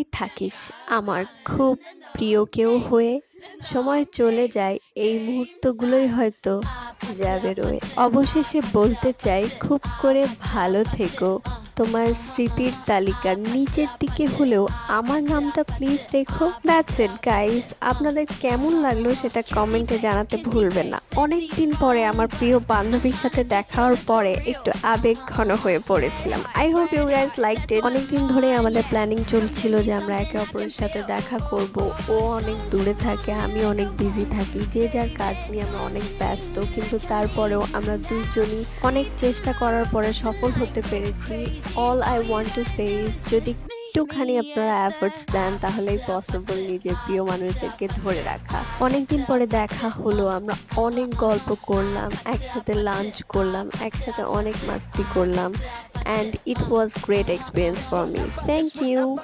থাকিস আমার খুব প্রিয় কেউ হয়ে। সময় চলে যায়, এই মুহূর্তগুলোই হয়তো যাবে রয়ে। অবশেষে বলতে চাই খুব করে ভালো থেকো। তোমার স্মৃতির তালিকার নিচের দিকে হলেও আমার নামটা প্লিজ রেখো। That's it guys. আপনাদের কেমন লাগলো সেটা কমেন্টে জানাতে ভুলবেন না। অনেকদিন পরে আমার প্রিয় বান্ধবীর সাথে দেখা হওয়ার পরে একটু আবেগ ঘন হয়ে পড়েছিলাম। I hope you guys liked it. অনেকদিন ধরে আমাদের প্ল্যানিং চলছিল যে আমরা একে অপরের সাথে দেখা করব। ও অনেক দূরে থাকে, আমি অনেক বিজি থাকি, যে যার কাজ নিয়ে আমরা অনেক ব্যস্ত, কিন্তু তারপরেও আমরা দুইজনই অনেক চেষ্টা করার পরে সফল হতে পেরেছি। All I want to say is, যদি একটুখানি আপনারা এফোর্টস দেন তাহলেই পসিবল নিজের প্রিয় মানুষদেরকে ধরে রাখা। অনেকদিন পরে দেখা হলো, আমরা অনেক গল্প করলাম, একসাথে লাঞ্চ করলাম, একসাথে অনেক মাস্তি করলাম, and it was great experience for me. Thank you.